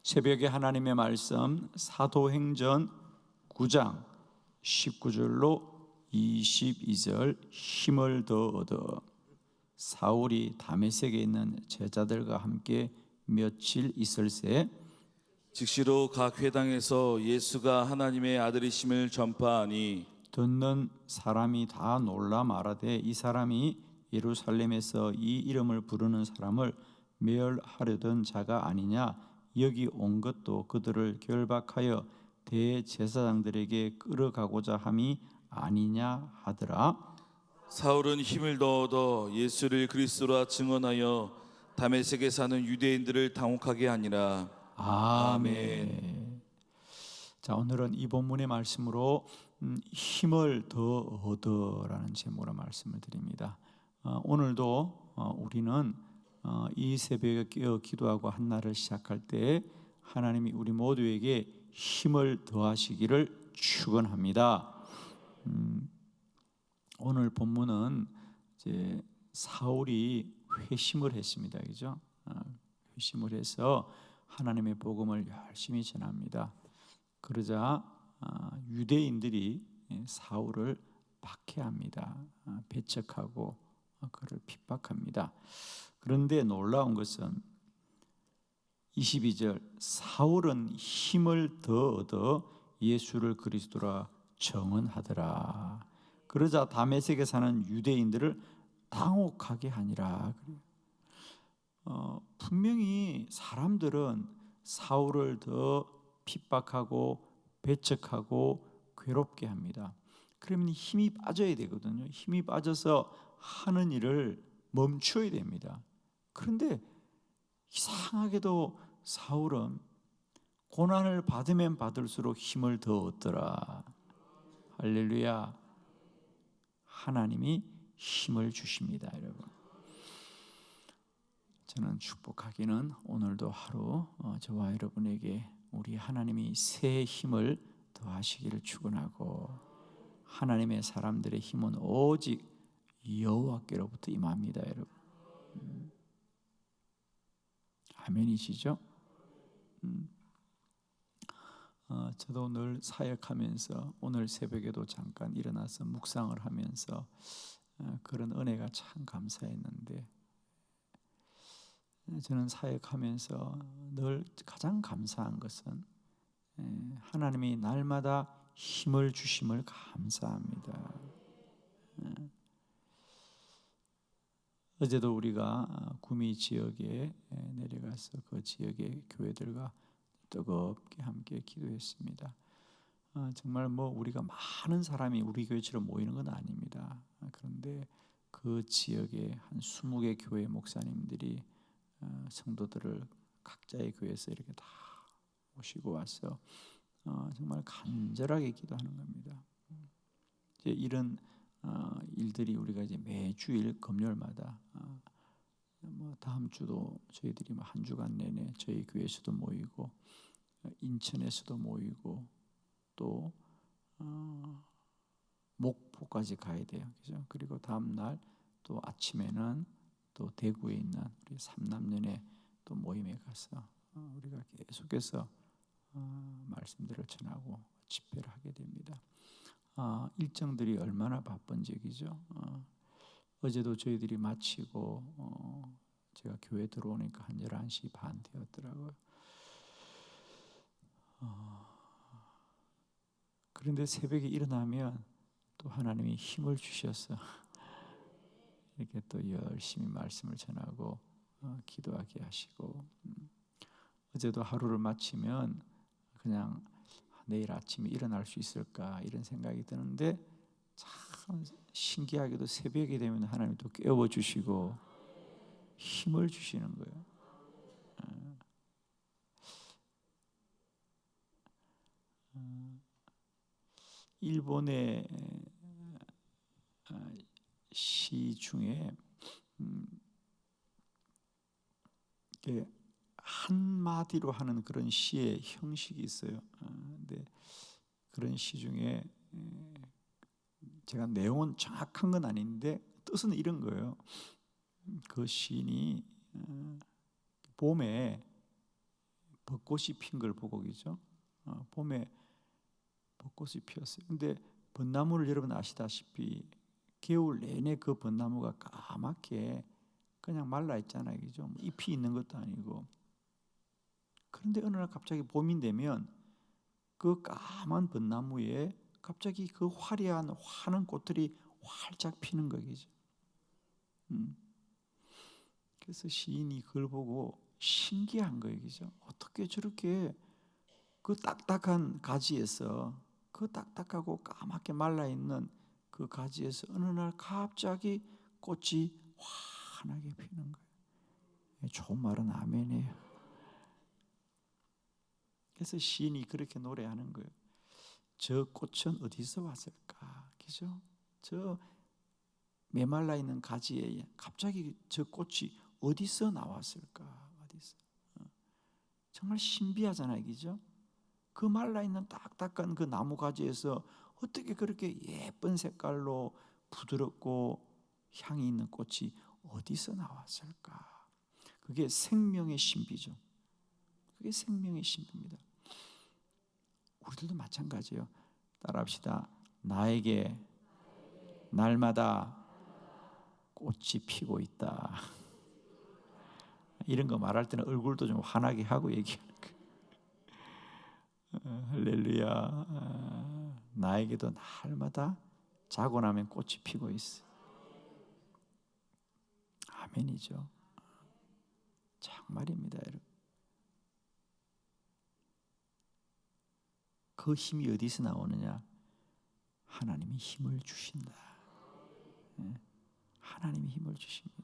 새벽에 하나님의 말씀 사도행전 9장 19절로 22절. 힘을 더 얻어. 사울이 다메섹에 있는 제자들과 함께 며칠 있을새 즉시로 각 회당에서 예수가 하나님의 아들이심을 전파하니 듣는 사람이 다 놀라 말하되 이 사람이 예루살렘에서 이 이름을 부르는 사람을 멸하려던 자가 아니냐. 여기 온 것도 그들을 결박하여 대제사장들에게 끌어가고자 함이 아니냐 하더라. 사울은 힘을 더 얻어 예수를 그리스도라 증언하여 다메섹에 사는 유대인들을 당혹하게 하니라. 아멘. 자, 오늘은 이 본문의 말씀으로 힘을 더 얻어라는 제목으로 말씀을 드립니다. 오늘도 우리는 이 새벽에 깨어 기도하고 한날을 시작할 때 하나님이 우리 모두에게 힘을 더하시기를 축원합니다. 오늘 본문은 이제 사울이 회심을 했습니다, 그죠? 회심을 해서 하나님의 복음을 열심히 전합니다. 그러자 유대인들이 사울을 박해합니다. 배척하고 그를 핍박합니다. 그런데 놀라운 것은 22절, 사울은 힘을 더 얻어 예수를 그리스도라 정언하더라. 그러자 다메섹에 사는 유대인들을 당혹하게 하니라. 분명히 사람들은 사울을 더 핍박하고 배척하고 괴롭게 합니다. 그러면 힘이 빠져야 되거든요. 힘이 빠져서 하는 일을 멈춰야 됩니다. 그런데 이상하게도 사울은 고난을 받으면 받을수록 힘을 더 얻더라. 할렐루야. 하나님이 힘을 주십니다, 여러분. 저는 축복하기는 오늘도 하루 저와 여러분에게 우리 하나님이 새 힘을 더하시기를 축원하고, 하나님의 사람들의 힘은 오직 여호와께로부터 임합니다, 여러분. 아멘이시죠? 저도 늘 사역하면서 오늘 새벽에도 잠깐 일어나서 묵상을 하면서 그런 은혜가 참 감사했는데, 저는 사역하면서 늘 가장 감사한 것은 하나님이 날마다 힘을 주심을 감사합니다. 어제도 우리가 구미 지역에 내려가서 그 지역의 교회들과 뜨겁게 함께 기도했습니다. 정말 우리가 많은 사람이 우리 교회처럼 모이는 건 아닙니다. 그런데 그 지역에 한 20개 교회 목사님들이 성도들을 각자의 교회에서 이렇게 다 모시고 와서 정말 간절하게 기도하는 겁니다. 이제 이런 일들이 우리가 이제 매주일 금요일마다 다음 주도 저희들이 한 주간 내내 저희 교회에서도 모이고 인천에서도 모이고 또 목포까지 가야 돼요, 그죠? 그리고 다음 날 또 아침에는 또 대구에 있는 우리 삼남년의 또 모임에 가서 우리가 계속해서 말씀들을 전하고 집회를 하게 됩니다. 일정들이 얼마나 바쁜지, 그죠? 어제도 저희들이 마치고 제가 교회 들어오니까 한 11시 반 되었더라고요. 그런데 새벽에 일어나면 또 하나님이 힘을 주셔서 이렇게 또 열심히 말씀을 전하고 기도하게 하시고, 어제도 하루를 마치면 그냥 내일 아침에 일어날 수 있을까 이런 생각이 드는데, 참 신기하게도 새벽이 되면 하나님이 또 깨워주시고 힘을 주시는 거예요. 일본의 시 중에 한마디로 하는 그런 시의 형식이 있어요. 근데 그런 시 중에 제가 내용은 정확한 건 아닌데 뜻은 이런 거예요. 그 시인이 봄에 벚꽃이 핀 걸 보고 그죠? 봄에 벚꽃이 피었어요. 근데 벚나무를 여러분 아시다시피 겨울 내내 그 벚나무가 까맣게 그냥 말라 있잖아요, 그죠? 잎이 있는 것도 아니고. 그런데 어느 날 갑자기 봄이 되면 그 까만 벚나무에 갑자기 그 화려한 환한 꽃들이 활짝 피는 거죠. 그래서 시인이 그걸 보고 신기한 거예요, 그죠? 어떻게 저렇게 그 딱딱한 가지에서 그 딱딱하고 까맣게 말라 있는 그 가지에서 어느 날 갑자기 꽃이 환하게 피는 거예요. 좋은 말은 아멘이에요. 그래서 시인이 그렇게 노래하는 거예요. 저 꽃은 어디서 왔을까? 그죠? 저 메말라 있는 가지에 갑자기 저 꽃이 어디서 나왔을까? 어디서? 정말 신비하잖아요, 그죠? 그 말라 있는 딱딱한 그 나무 가지에서 어떻게 그렇게 예쁜 색깔로 부드럽고 향이 있는 꽃이 어디서 나왔을까? 그게 생명의 신비죠. 그게 생명의 신비입니다. 우리들도 마찬가지예요. 따라합시다. 나에게 날마다 꽃이 피고 있다. 이런 거 말할 때는 얼굴도 좀 환하게 하고 얘기하는 거예요. 할렐루야. 나에게도 날마다 자고 나면 꽃이 피고 있어. 아멘이죠. 정말입니다, 여러분. 그 힘이 어디서 나오느냐? 하나님이 힘을 주신다. 하나님이 힘을 주십니다.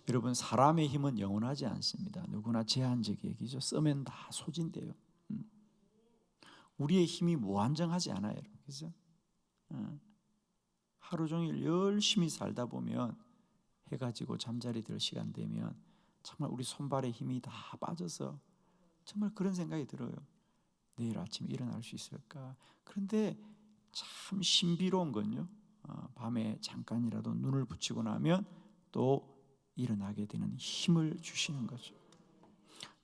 여러분, 사람의 힘은 영원하지 않습니다. 누구나 제한적이에요. 그죠? 쓰면 다 소진돼요. 우리의 힘이 무한정하지 않아요. 그죠? 하루 종일 열심히 살다 보면 해가 지고 잠자리 들 시간 되면 정말 우리 손발에 힘이 다 빠져서 정말 그런 생각이 들어요. 내일 아침에 일어날 수 있을까? 그런데 참 신비로운 건요, 밤에 잠깐이라도 눈을 붙이고 나면 또 일어나게 되는 힘을 주시는 거죠.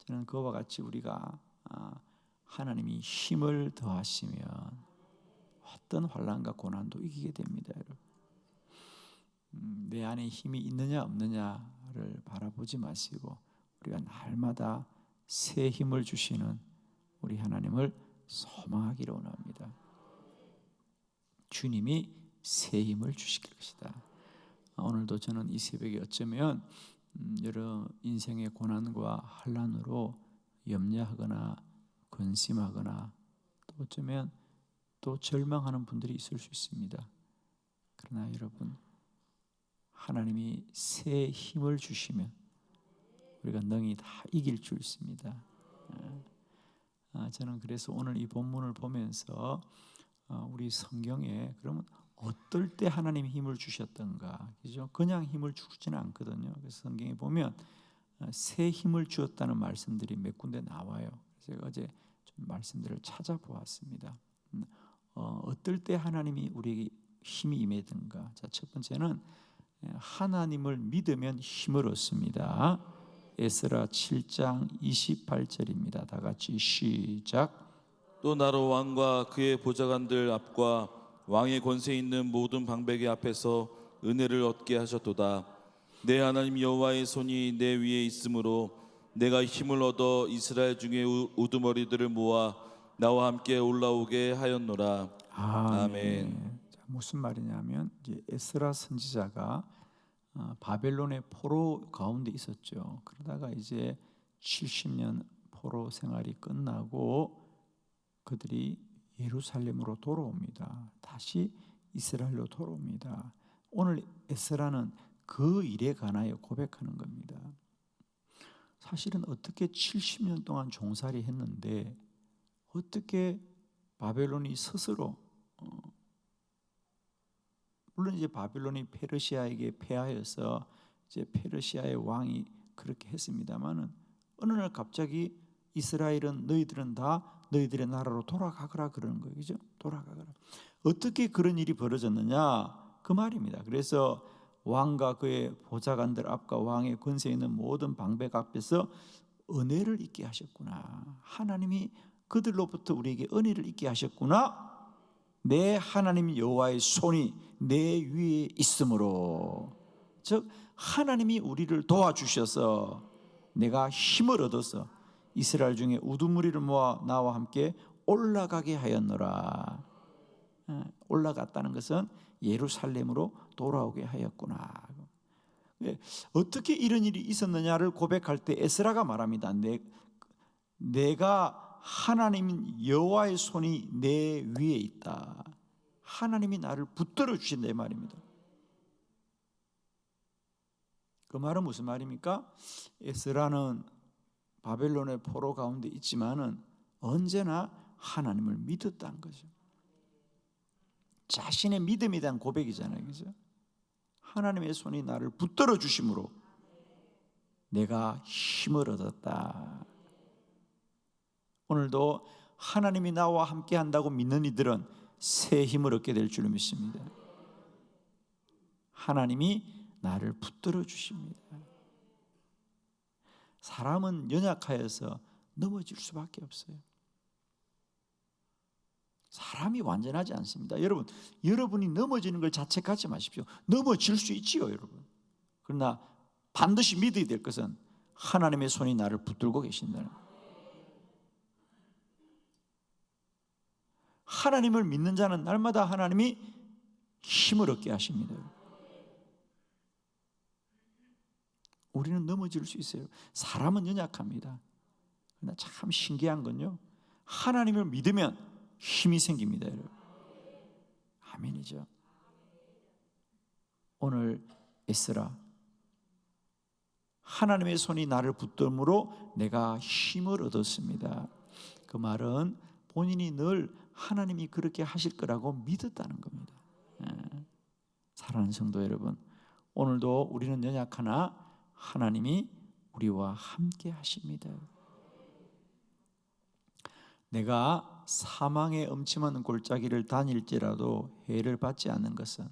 저는 그와 같이 우리가 하나님이 힘을 더하시면 어떤 환난과 고난도 이기게 됩니다, 여러분. 내 안에 힘이 있느냐 없느냐를 바라보지 마시고 우리가 날마다 새 힘을 주시는 우리 하나님을 소망하기를 원합니다. 주님이 새 힘을 주실 것이다. 오늘도 저는 이 새벽에 어쩌면 여러 인생의 고난과 환난으로 염려하거나 근심하거나 또 어쩌면 또 절망하는 분들이 있을 수 있습니다. 그러나 여러분, 하나님이 새 힘을 주시면 우리가 능히 다 이길 줄 있습니다. 저는 그래서 오늘 이 본문을 보면서 우리 성경에 그러면 어떨 때 하나님이 힘을 주셨던가, 그죠? 그냥 힘을 주지는 않거든요. 그래서 성경에 보면 새 힘을 주었다는 말씀들이 몇 군데 나와요. 그래서 제가 어제 좀 말씀들을 찾아보았습니다. 어떨 때 하나님이 우리에게 힘이 임하든가. 자, 첫 번째는 하나님을 믿으면 힘을 얻습니다. 에스라 7장 28절입니다. 다 같이 시작. 또 나로 왕과 그의 보좌관들 앞과 왕의 권세 있는 모든 방백의 앞에서 은혜를 얻게 하셨도다. 내 하나님 여호와의 손이 내 위에 있으므로 내가 힘을 얻어 이스라엘 중에 우두머리들을 모아 나와 함께 올라오게 하였노라. 아멘. 자, 무슨 말이냐면 이제 에스라 선지자가 바벨론의 포로 가운데 있었죠. 그러다가 이제 70년 포로 생활이 끝나고 그들이 예루살렘으로 돌아옵니다. 다시 이스라엘로 돌아옵니다. 오늘 에스라는 그 일에 관하여 고백하는 겁니다. 사실은 어떻게 70년 동안 종살이 했는데 어떻게 바벨론이 스스로 물론 이제 바벨론이 페르시아에게 패하여서 이제 페르시아의 왕이 그렇게 했습니다만은 어느 날 갑자기 이스라엘은 너희들은 다 너희들의 나라로 돌아가거라 그러는 거예요. 그죠? 돌아가거라. 어떻게 그런 일이 벌어졌느냐? 그 말입니다. 그래서 왕과 그의 보좌관들 앞과 왕의 권세 있는 모든 방백 앞에서 은혜를 있게 하셨구나. 하나님이 그들로부터 우리에게 은혜를 있게 하셨구나. 내 하나님 여호와의 손이 내 위에 있으므로, 즉 하나님이 우리를 도와주셔서 내가 힘을 얻어서 이스라엘 중에 우두머리를 모아 나와 함께 올라가게 하였노라. 올라갔다는 것은 예루살렘으로 돌아오게 하였구나. 어떻게 이런 일이 있었느냐를 고백할 때 에스라가 말합니다. 내가 하나님 여호와의 손이 내 위에 있다. 하나님이 나를 붙들어 주신다 이 말입니다. 그 말은 무슨 말입니까? 에스라는 바벨론의 포로 가운데 있지만은 언제나 하나님을 믿었다는 거죠. 자신의 믿음에 대한 고백이잖아요, 그죠? 하나님의 손이 나를 붙들어 주심으로 내가 힘을 얻었다. 오늘도 하나님이 나와 함께 한다고 믿는 이들은 새 힘을 얻게 될 줄 믿습니다. 하나님이 나를 붙들어 주십니다. 사람은 연약하여서 넘어질 수밖에 없어요. 사람이 완전하지 않습니다. 여러분이 넘어지는 걸 자책하지 마십시오. 넘어질 수 있지요, 여러분. 그러나 반드시 믿어야 될 것은 하나님의 손이 나를 붙들고 계신다는 거예요. 하나님을 믿는 자는 날마다 하나님이 힘을 얻게 하십니다. 우리는 넘어질 수 있어요. 사람은 연약합니다. 그러나 참 신기한 건요, 하나님을 믿으면 힘이 생깁니다, 여러분. 아멘이죠. 오늘 에스라, 하나님의 손이 나를 붙들므로 내가 힘을 얻었습니다. 그 말은 본인이 늘 하나님이 그렇게 하실 거라고 믿었다는 겁니다. 사랑하는 성도 여러분, 오늘도 우리는 연약하나 하나님이 우리와 함께 하십니다. 내가 사망의 음침한 골짜기를 다닐지라도 해를 받지 않는 것은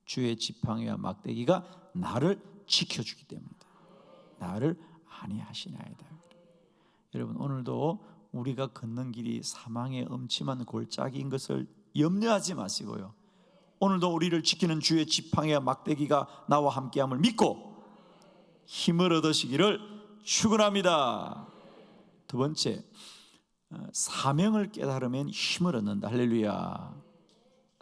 주의 지팡이와 막대기가 나를 지켜주기 때문이다. 나를 안위하시나이다. 여러분, 오늘도 우리가 걷는 길이 사망의 음침한 골짜기인 것을 염려하지 마시고요, 오늘도 우리를 지키는 주의 지팡이와 막대기가 나와 함께함을 믿고 힘을 얻으시기를 축원합니다. 두 번째, 사명을 깨달으면 힘을 얻는다. 할렐루야.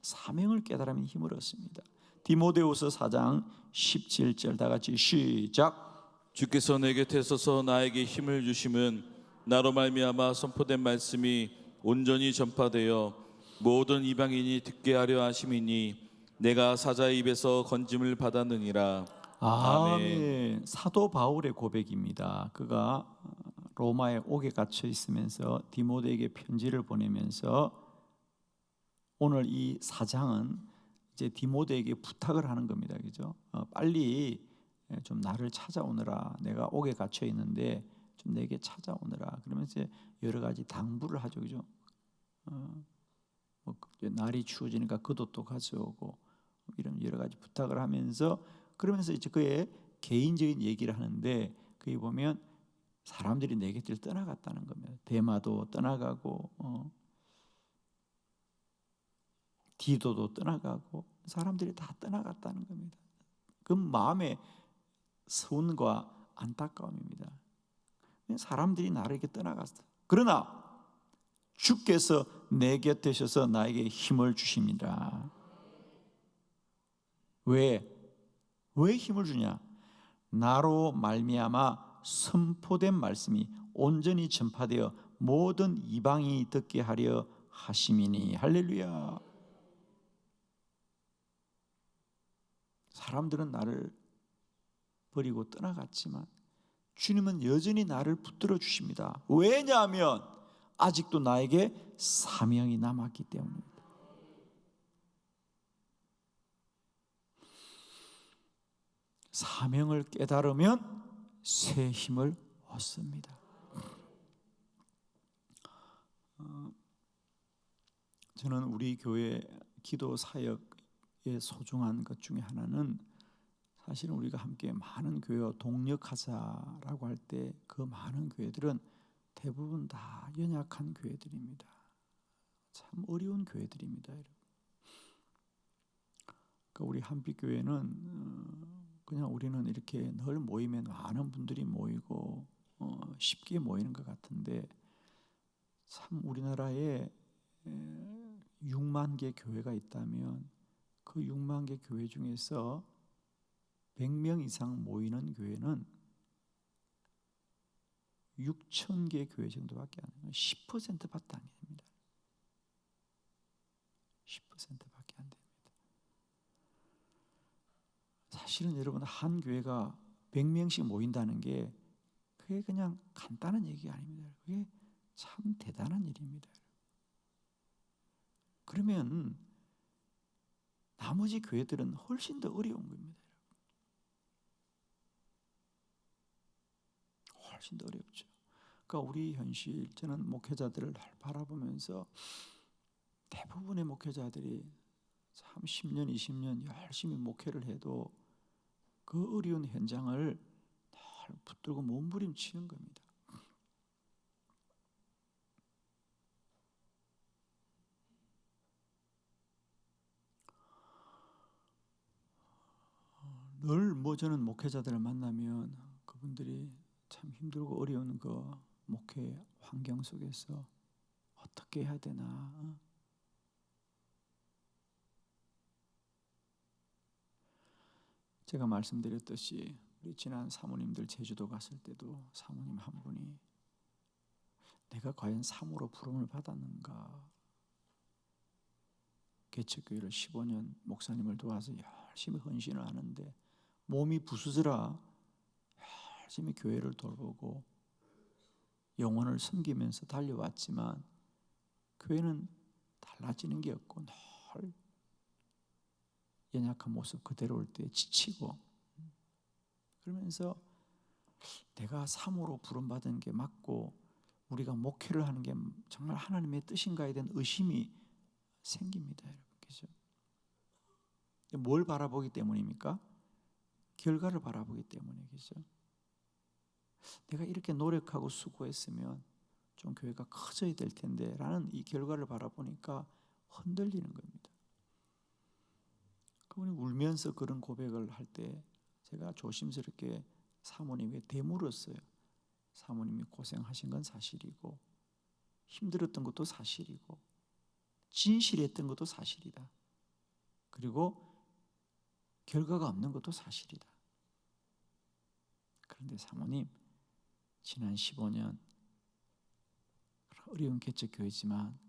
사명을 깨달으면 힘을 얻습니다. 디모데후서 4장 17절 다 같이 시작. 주께서 내 곁에 서서 나에게 힘을 주심은 나로 말미암아 선포된 말씀이 온전히 전파되어 모든 이방인이 듣게 하려 하심이니 내가 사자의 입에서 건짐을 받았느니라. 아멘. 사도 바울의 고백입니다. 그가 로마에 옥에 갇혀 있으면서 디모데에게 편지를 보내면서 오늘 이 4장은 이제 디모데에게 부탁을 하는 겁니다. 그죠? 빨리 좀 나를 찾아오느라. 내가 옥에 갇혀 있는데 좀 내게 찾아오느라. 그러면서 여러 가지 당부를 하죠. 그죠? 날이 추워지니까 겉옷도 가져오고 이런 여러 가지 부탁을 하면서, 그러면서 이제 그의 개인적인 얘기를 하는데, 거기 보면 사람들이 내 곁을 떠나갔다는 겁니다. 데마도 떠나가고 디도도 떠나가고 사람들이 다 떠나갔다는 겁니다. 그 마음의 서운과 안타까움입니다. 사람들이 나에게 떠나갔어. 그러나 주께서 내 곁에 서서 나에게 힘을 주십니다. 왜 힘을 주냐? 나로 말미암아 선포된 말씀이 온전히 전파되어 모든 이방인이 듣게 하려 하심이니. 할렐루야. 사람들은 나를 버리고 떠나갔지만 주님은 여전히 나를 붙들어 주십니다. 왜냐하면 아직도 나에게 사명이 남았기 때문입니다. 사명을 깨달으면 새 힘을 얻습니다. 저는 우리 교회 기도 사역의 소중한 것 중에 하나는 사실은 우리가 함께 많은 교회와 동력하자라고 할 때 그 많은 교회들은 대부분 다 연약한 교회들입니다. 참 어려운 교회들입니다, 여러분. 그러니까 우리 한빛교회는 그냥 우리는 이렇게 늘 모이면 많은 분들이 모이고 쉽게 모이는 것 같은데, 참 우리나라에 6만 개 교회가 있다면 그 6만 개 교회 중에서 100명 이상 모이는 교회는 6천 개 교회 정도밖에 안 돼요. 10%밖에 안 됩니다. 10%밖에 안 됩니다. 사실은 여러분, 한 교회가 100명씩 모인다는 게 그게 그냥 간단한 얘기가 아닙니다. 그게 참 대단한 일입니다. 그러면 나머지 교회들은 훨씬 더 어려운 겁니다. 훨씬 더 어렵죠. 그러니까 우리 현실, 저는 목회자들을 바라보면서 대부분의 목회자들이 참 10년, 20년 열심히 목회를 해도 그 어려운 현장을 늘 붙들고 몸부림치는 겁니다. 늘 저는 목회자들을 만나면 그분들이 참 힘들고 어려운 그 목회 환경 속에서 어떻게 해야 되나, 제가 말씀드렸듯이 우리 지난 사모님들 제주도 갔을 때도 사모님 한 분이 내가 과연 사모로 부름을 받았는가, 개척교회를 15년 목사님을 도와서 열심히 헌신을 하는데 몸이 부수스라 열심히 교회를 돌보고 영혼을 섬기면서 달려왔지만 교회는 달라지는 게 없고 늘 연약한 모습 그대로 올 때 지치고, 그러면서 내가 사모로 부름받은 게 맞고 우리가 목회를 하는 게 정말 하나님의 뜻인가에 대한 의심이 생깁니다, 여러분. 그죠? 뭘 바라보기 때문입니까? 결과를 바라보기 때문에. 그죠? 내가 이렇게 노력하고 수고했으면 좀 교회가 커져야 될 텐데 라는 이 결과를 바라보니까 흔들리는 겁니다. 그분이 울면서 그런 고백을 할 때 제가 조심스럽게 사모님에게 되물었어요. 사모님이 고생하신 건 사실이고 힘들었던 것도 사실이고 진실했던 것도 사실이다. 그리고 결과가 없는 것도 사실이다. 그런데 사모님, 지난 15년 어려운 개척교회지만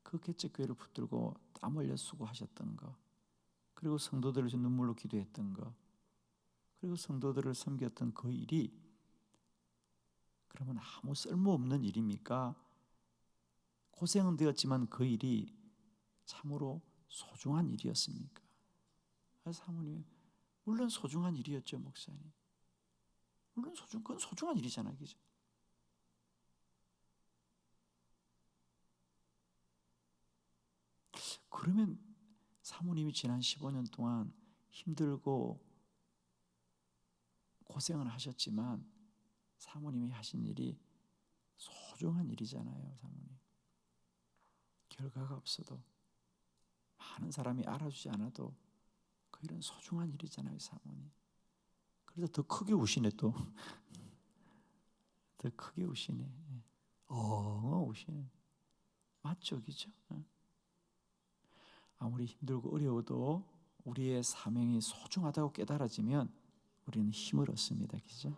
그 개척교회를 붙들고 땀 흘려 수고하셨던 거, 그리고 성도들을 위해서 눈물로 기도했던 거, 그리고 성도들을 섬겼던 그 일이 그러면 아무 쓸모없는 일입니까? 고생은 되었지만 그 일이 참으로 소중한 일이었습니까? 사모님, 물론 소중한 일이었죠, 목사님. 물론 그건 소중한 일이잖아요, 그죠? 그러면 사모님이 지난 15년 동안 힘들고 고생을 하셨지만 사모님이 하신 일이 소중한 일이잖아요, 사모님. 결과가 없어도 많은 사람이 알아주지 않아도 그 일은 소중한 일이잖아요, 사모님. 그래서 더 크게 우시네 또. 더 크게 우시네. 우시네. 맞죠, 그죠? 아무리 힘들고 어려워도 우리의 사명이 소중하다고 깨달아지면 우리는 힘을 얻습니다, 그죠?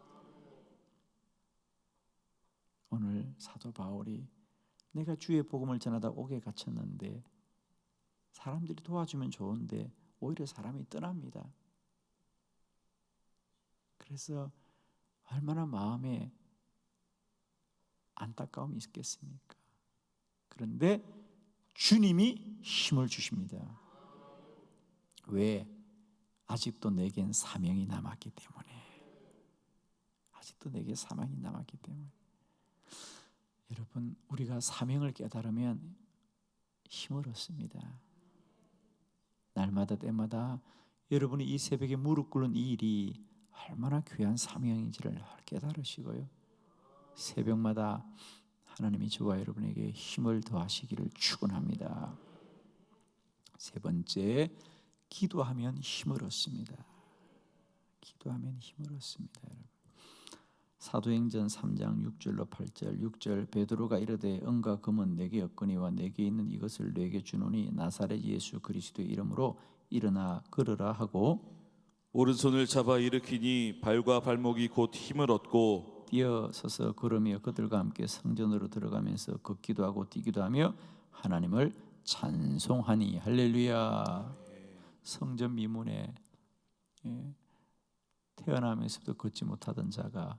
오늘 사도 바울이 내가 주의 복음을 전하다 옥에 갇혔는데 사람들이 도와주면 좋은데 오히려 사람이 떠납니다. 그래서 얼마나 마음에 안타까움이 있겠습니까? 그런데 주님이 힘을 주십니다. 왜? 아직도 내겐 사명이 남았기 때문에. 아직도 내게 사명이 남았기 때문에. 여러분, 우리가 사명을 깨달으면 힘을 얻습니다. 날마다 때마다 여러분이 이 새벽에 무릎 꿇는 이 일이 얼마나 귀한 사명인지를 깨달으시고요. 새벽마다 하나님이 저와 여러분에게 힘을 더하시기를 축원합니다. 세 번째, 기도하면 힘을 얻습니다. 기도하면 힘을 얻습니다. 여러분. 사도행전 3장 6절로 8절 6절 베드로가 이르되 은과 금은 내게 없거니와 내게 있는 이것을 내게 주노니 나사렛 예수 그리스도의 이름으로 일어나 걸으라 하고 오른손을 잡아 일으키니 발과 발목이 곧 힘을 얻고 뛰어서서 걸으며 그들과 함께 성전으로 들어가면서 걷기도 하고 뛰기도 하며 하나님을 찬송하니. 할렐루야. 성전 미문에 태어나면서도 걷지 못하던 자가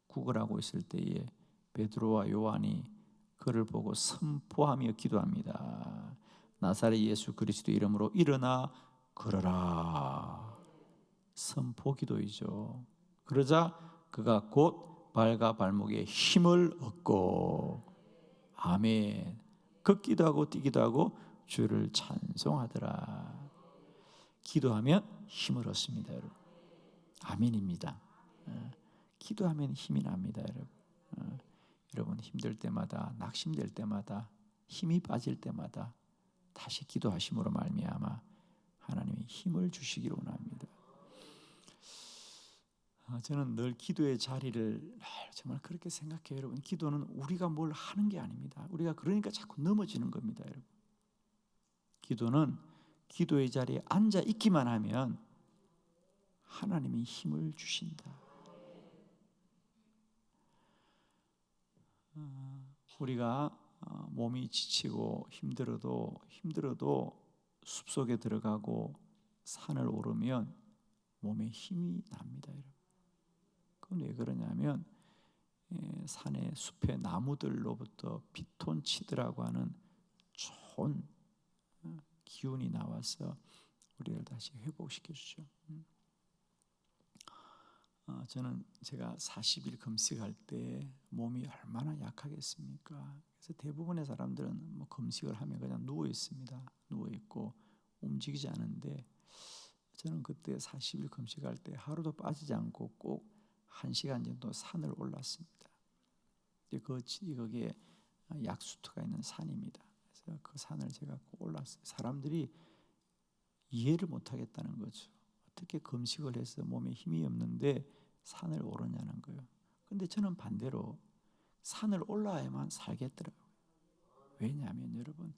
구걸하고 있을 때에 베드로와 요한이 그를 보고 선포하며 기도합니다. 나사렛 예수 그리스도 이름으로 일어나 걸어라. 선포 기도이죠. 그러자 그가 곧 발과 발목에 힘을 얻고 아멘. 걷기도 하고 뛰기도 하고 주를 찬송하더라. 기도하면 힘을 얻습니다, 여러분. 아멘입니다. 기도하면 힘이 납니다, 여러분. 여러분 힘들 때마다, 낙심될 때마다, 힘이 빠질 때마다 다시 기도하심으로 말미암아 하나님이 힘을 주시기를 원합니다. 저는 늘 기도의 자리를 정말 그렇게 생각해요, 여러분. 기도는 우리가 뭘 하는 게 아닙니다. 우리가 그러니까 자꾸 넘어지는 겁니다, 여러분. 기도는 기도의 자리에 앉아 있기만 하면 하나님이 힘을 주신다. 우리가 몸이 지치고 힘들어도 숲속에 들어가고 산을 오르면 몸에 힘이 납니다, 여러분. 그건 왜 그러냐면 산의 숲의 나무들로부터 피톤치드라고 하는 좋은 기운이 나와서 우리를 다시 회복시켜 주죠. 저는 제가 40일 금식할 때 몸이 얼마나 약하겠습니까? 그래서 대부분의 사람들은 뭐 금식을 하면 그냥 누워 있습니다. 누워 있고 움직이지 않은데 저는 그때 40일 금식할 때 하루도 빠지지 않고 꼭 1시간 정도 산을 올랐습니다. 거기에 약수터가 있는 산입니다. 그래서 그 산을 제가 꼭 올랐어요. 사람들이 이해를 못하겠다는 거죠. 어떻게 금식을 해서 몸에 힘이 없는데 산을 오르냐는 거예요. 근데 저는 반대로 산을 올라야만 살겠더라고요. 왜냐하면 여러분,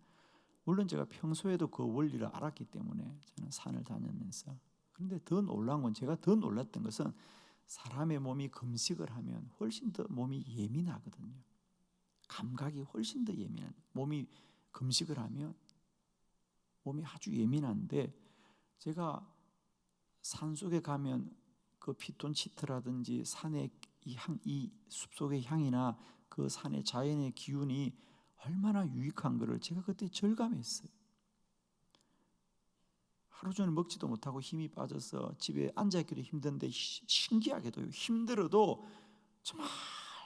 물론 제가 평소에도 그 원리를 알았기 때문에 저는 산을 다니면서, 그런데 더 놀라운 건, 제가 더 놀랐던 것은 사람의 몸이 금식을 하면 훨씬 더 몸이 예민하거든요. 감각이 훨씬 더 예민한, 몸이 금식을 하면 몸이 아주 예민한데, 제가 산속에 가면 그 피톤치드라든지 산의 이 숲속의 향이나 그 산의 자연의 기운이 얼마나 유익한 것을 제가 그때 절감했어요. 하루 종일 먹지도 못하고 힘이 빠져서 집에 앉아있기도 힘든데, 신기하게도 힘들어도 정말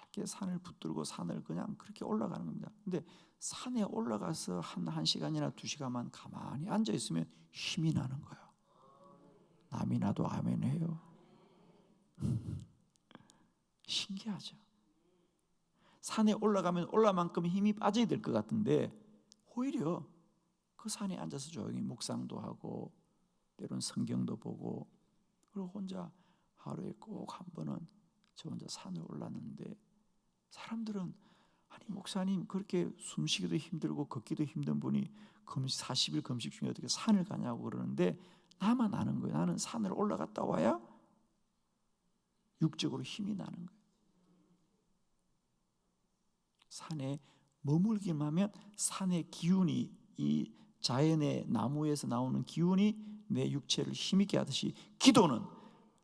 이렇게 산을 붙들고 산을 그냥 그렇게 올라가는 겁니다. 근데 산에 올라가서 한 시간이나 2시간만 가만히 앉아있으면 힘이 나는 거예요. 남이 나도 아멘 해요. 신기하죠. 산에 올라가면 올라만큼 힘이 빠져야 될 것 같은데 오히려 그 산에 앉아서 조용히 묵상도 하고 때로는 성경도 보고, 그리고 혼자 하루에 꼭 한 번은 저 혼자 산을 올랐는데, 사람들은 아니 목사님 그렇게 숨쉬기도 힘들고 걷기도 힘든 분이 40일 금식 중에 어떻게 산을 가냐고 그러는데, 나만 아는 거예요. 나는 산을 올라갔다 와야 육적으로 힘이 나는 거예요. 산에 머물기만 하면 산의 기운이, 이 자연의 나무에서 나오는 기운이 내 육체를 힘있게 하듯이, 기도는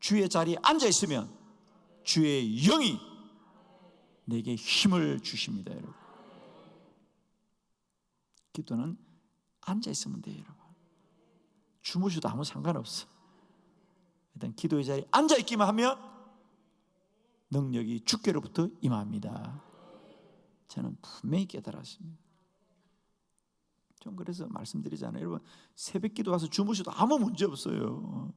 주의 자리에 앉아있으면 주의 영이 내게 힘을 주십니다, 여러분. 기도는 앉아있으면 돼요, 여러분. 주무셔도 아무 상관없어. 일단 기도의 자리에 앉아있기만 하면 능력이 주께로부터 임합니다. 저는 분명히 깨달았습니다. 좀 그래서 말씀드리잖아요. 여러분 새벽기도 와서 주무셔도 아무 문제 없어요.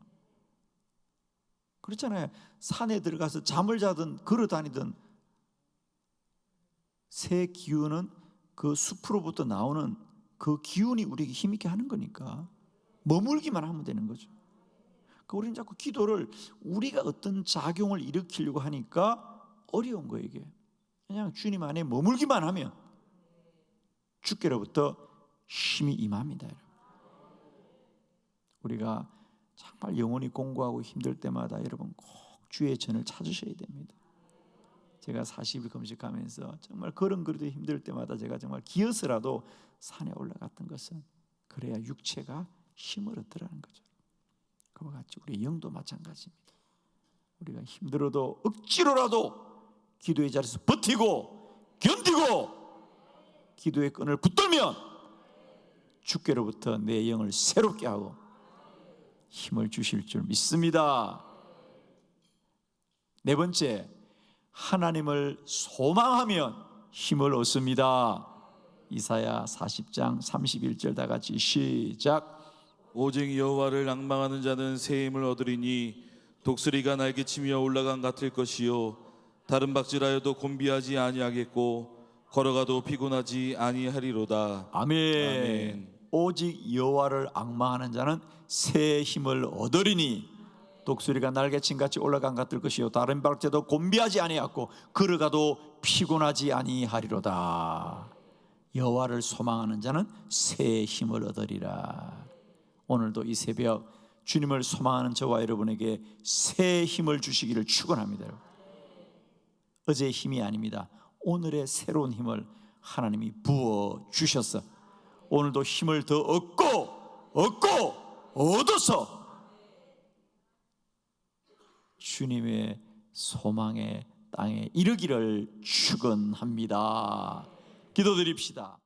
그렇잖아요. 산에 들어가서 잠을 자든 걸어 다니든 새 기운은 그 숲으로부터 나오는 그 기운이 우리에게 힘있게 하는 거니까 머물기만 하면 되는 거죠. 우리는 자꾸 기도를 우리가 어떤 작용을 일으키려고 하니까 어려운 거예요 이게. 그냥 주님 안에 머물기만 하면 주께로부터 힘이 임합니다. 우리가 정말 영원히 공부하고 힘들 때마다 여러분 꼭 주의 전을 찾으셔야 됩니다. 제가 40일 금식하면서 정말 걸음걸이도 힘들 때마다 제가 정말 기어서라도 산에 올라갔던 것은 그래야 육체가 힘을 얻으라는 거죠. 그와 같이 우리 영도 마찬가지입니다. 우리가 힘들어도 억지로라도 기도의 자리에서 버티고 견디고 기도의 끈을 붙들면 주께로부터 내 영을 새롭게 하고 힘을 주실 줄 믿습니다. 네 번째, 하나님을 소망하면 힘을 얻습니다. 이사야 40장 31절 다 같이 시작. 오직 여호와를 앙망하는 자는 새 힘을 얻으리니 독수리가 날개치며 올라간 같을 것이요 다른 박질하여도 곤비하지 아니하겠고 걸어가도 피곤하지 아니하리로다. 아멘. 아멘. 오직 여호와를 앙망하는 자는 새 힘을 얻으리니 독수리가 날개친 같이 올라간 같을 것이요 다른 박질도 곤비하지 아니하고 걸어가도 피곤하지 아니하리로다. 여호와를 소망하는 자는 새 힘을 얻으리라. 오늘도 이 새벽 주님을 소망하는 저와 여러분에게 새 힘을 주시기를 축원합니다. 어제의 힘이 아닙니다. 오늘의 새로운 힘을 하나님이 부어 주셔서 오늘도 힘을 더 얻어서 주님의 소망의 땅에 이르기를 축원합니다. 기도드립시다.